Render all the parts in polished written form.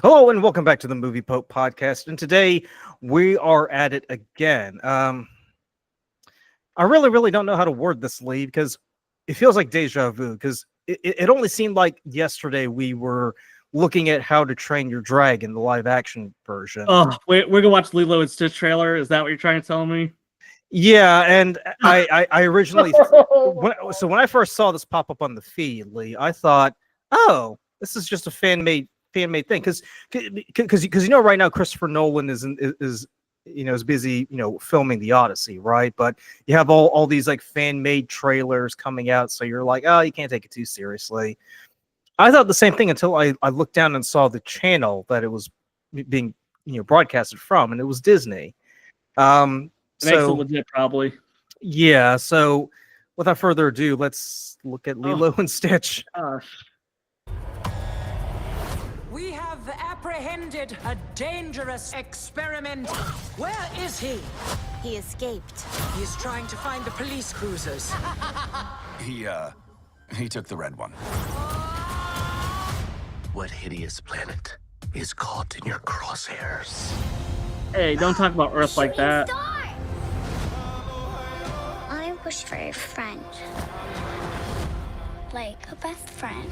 Hello and welcome back to the Movie Pope podcast. And today we are at it again. I really don't know how to word this, Lee, because it feels like deja vu. Because it only seemed like yesterday we were looking at How to Train Your Dragon, the live action version. Oh, we're gonna watch Lilo and Stitch trailer. Is that what you're trying to tell me? Yeah, and I originally when I first saw this pop up on the feed, Lee, I thought, oh, this is just a fan made thing, because right now Christopher Nolan is busy filming the Odyssey, right? But you have all these like fan made trailers coming out, so you're like, oh, you can't take it too seriously. I thought the same thing until I looked down and saw the channel that it was being broadcasted from, and it was Disney. It makes it legit, probably. Yeah. So without further ado, let's look at Lilo and Stitch. We have apprehended a dangerous experiment. Where is he? He escaped. He's trying to find the police cruisers. He took the red one. What hideous planet is caught in your crosshairs? Hey, don't talk about Earth like that. I wish for a friend. Like a best friend.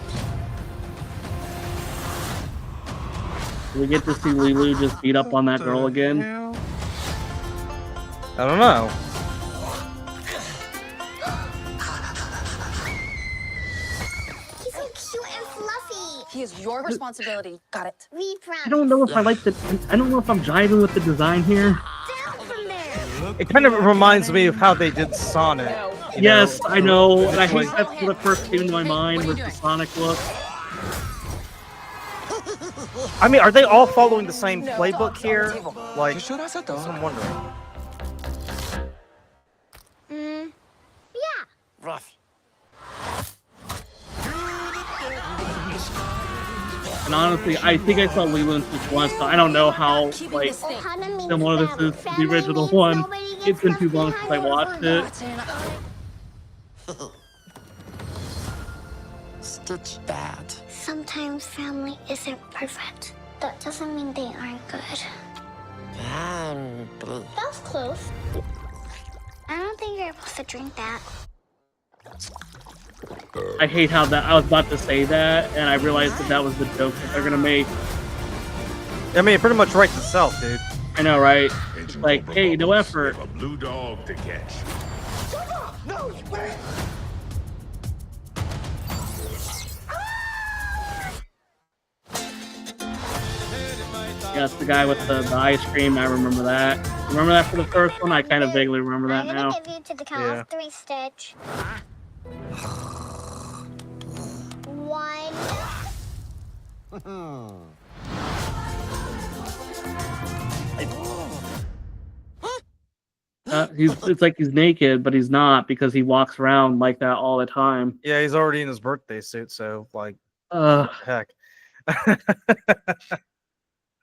We get to see Lilo just beat up on that girl again. I don't know. He's so cute and fluffy. He is your responsibility. Got it. We promise. I don't know if I like the. I don't know if I'm jiving with the design here. Down from there. It kind of reminds me of how they did Sonic. Yes, I know. And I think that's what first came to my mind was the Sonic look. I mean, are they all following the same playbook here? Like, I'm wondering. Yeah. Rough. And honestly, I think I saw Lilo and Stitch once, so I don't know how like similar this is to the original one. It's been too long since I watched it. Stitch bad. Sometimes family isn't perfect. That doesn't mean they aren't good. That's close. I don't think you're supposed to drink that. I hate how that I was about to say that, and I realized that was the joke that they're gonna make. I mean, it pretty much writes itself, dude. I know, right? It's like, hey, no effort. A blue dog to catch. No, wait. Yeah, it's the guy with the ice cream. I remember that. Remember that for the first one? I kind of vaguely remember that now. I'm gonna give you to the count of 3, Stitch. 1. It's like he's naked, but he's not because he walks around like that all the time. Yeah, he's already in his birthday suit, so like, heck.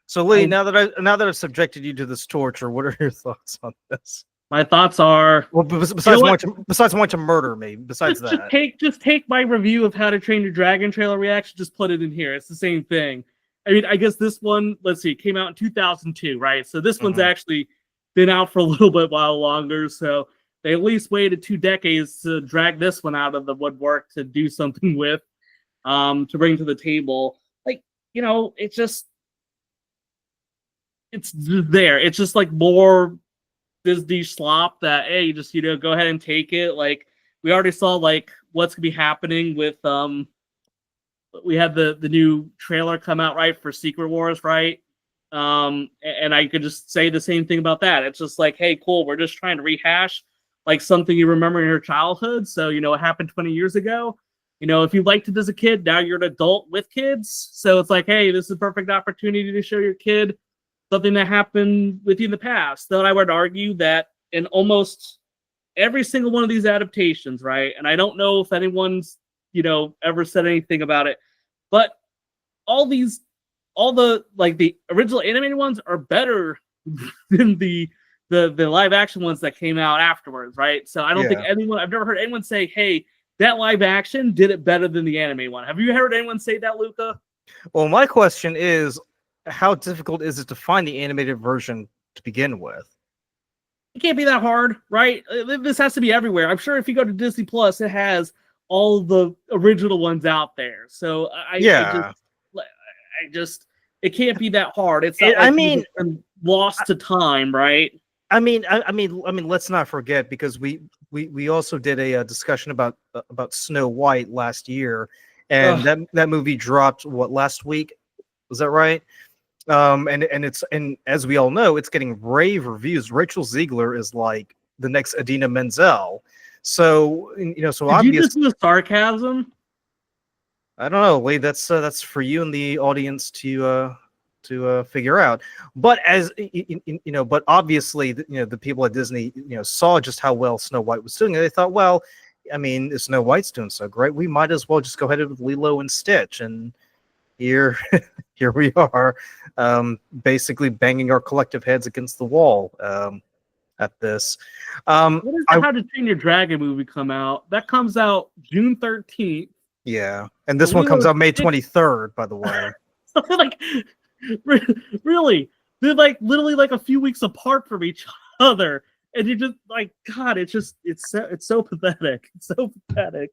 So Lee, now that I've subjected you to this torture, what are your thoughts on this? My thoughts are besides wanting to murder me. Besides that, just take my review of How to Train Your Dragon trailer reaction. Just put it in here. It's the same thing. I mean, I guess this one, let's see, it came out in 2002, right? So this one's actually been out for a little bit while longer. So they at least waited 2 decades to drag this one out of the woodwork to do something with, to bring to the table. Like, it's just there. It's just like more Disney slop that, hey, just go ahead and take it. Like, we already saw like what's gonna be happening with we had the new trailer come out, right, for Secret Wars, right? And I could just say the same thing about that. It's just like, hey, cool, we're just trying to rehash like something you remember in your childhood. So it happened 20 years ago. If you liked it as a kid, now you're an adult with kids. So it's like, hey, this is a perfect opportunity to show your kid something that happened with you in the past. Though I would argue that in almost every single one of these adaptations, right? And I don't know if anyone's, ever said anything about it, but all the original animated ones are better than the live action ones that came out afterwards, right? So I don't think I've never heard anyone say, hey, that live action did it better than the anime one. Have you heard anyone say that, Luca? Well, my question is, how difficult is it to find the animated version to begin with? It can't be that hard, right? This has to be everywhere. I'm sure if you go to Disney Plus, it has all the original ones out there. So I just it can't be that hard. It's not like we've been lost to time, right? I mean, let's not forget, because we also did a discussion about Snow White last year, and that movie dropped last week? Was that right? And as we all know, it's getting rave reviews. Rachel Ziegler is like the next Idina Menzel. So so obviously, you just do the sarcasm. I don't know, Lee. That's for you and the audience to figure out. But as but obviously, the people at Disney, saw just how well Snow White was doing, and they thought, well, I mean, if Snow White's doing so great, we might as well just go ahead with Lilo and Stitch. And here we are, basically banging our collective heads against the wall at this. What is the How to Train Your Dragon movie come out? That comes out June 13th. Yeah, and this one comes out May 23rd, by the way. Like, really, they're like literally like a few weeks apart from each other, and you're just like, God, it's so pathetic. It's so pathetic.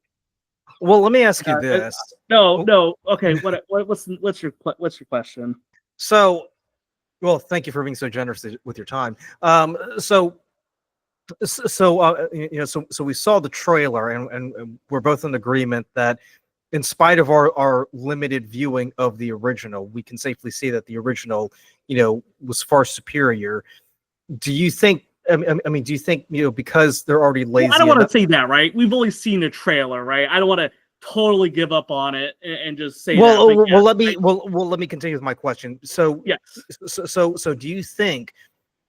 Well, let me ask you this. No. Okay, what's your question? So, well, thank you for being so generous with your time. So we saw the trailer, and we're both in agreement that, in spite of our limited viewing of the original, we can safely say that the original, was far superior. Do you think? I mean, do you think, because they're already lazy? Well, I don't want to say that, right? We've only seen the trailer, right? I don't want to totally give up on it and just say let me continue with my question. So yes. So do you think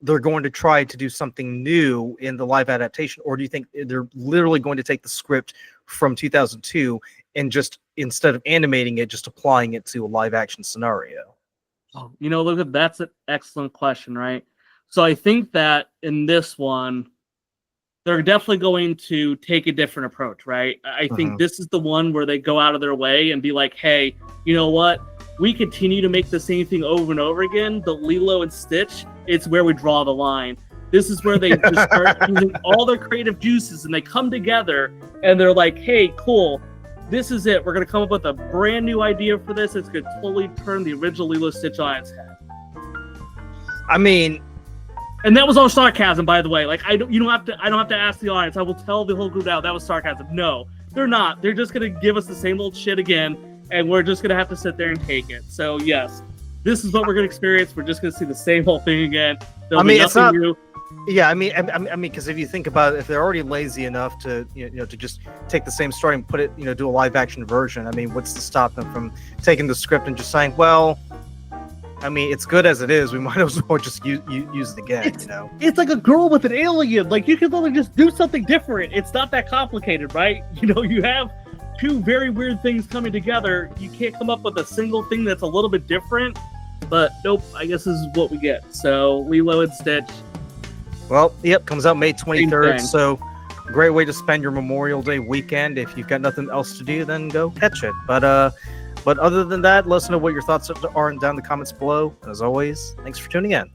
they're going to try to do something new in the live adaptation, or do you think they're literally going to take the script from 2002 and just, instead of animating it, just applying it to a live action scenario? Oh, look, that's an excellent question, right? So I think that in this one, they're definitely going to take a different approach, right? I think this is the one where they go out of their way and be like, hey, you know what? We continue to make the same thing over and over again. The Lilo and Stitch, it's where we draw the line. This is where they just start using all their creative juices, and they come together and they're like, hey, cool. This is it. We're going to come up with a brand new idea for this. It's going to totally turn the original Lilo Stitch on its head. I mean, and that was all sarcasm, by the way. Like, I don't have to ask the audience. I will tell the whole group now that was sarcasm. No, they're not. They're just gonna give us the same old shit again, and we're just gonna have to sit there and take it. So yes, this is what we're gonna experience. We're just gonna see the same whole thing again. It's not new. Yeah, I mean, because if you think about it, if they're already lazy enough to, to just take the same story and put it, do a live action version, I mean, what's to stop them from taking the script and just saying, well, I mean, it's good as it is. We might as well just use it again. It's like a girl with an alien. Like, you can only just do something different. It's not that complicated, right? You have two very weird things coming together. You can't come up with a single thing that's a little bit different. But nope, I guess this is what we get. So Lilo and Stitch. Well, yep, comes out May 23rd. So great way to spend your Memorial Day weekend. If you've got nothing else to do, then go catch it. But other than that, let us know what your thoughts are down in the comments below. And as always, thanks for tuning in.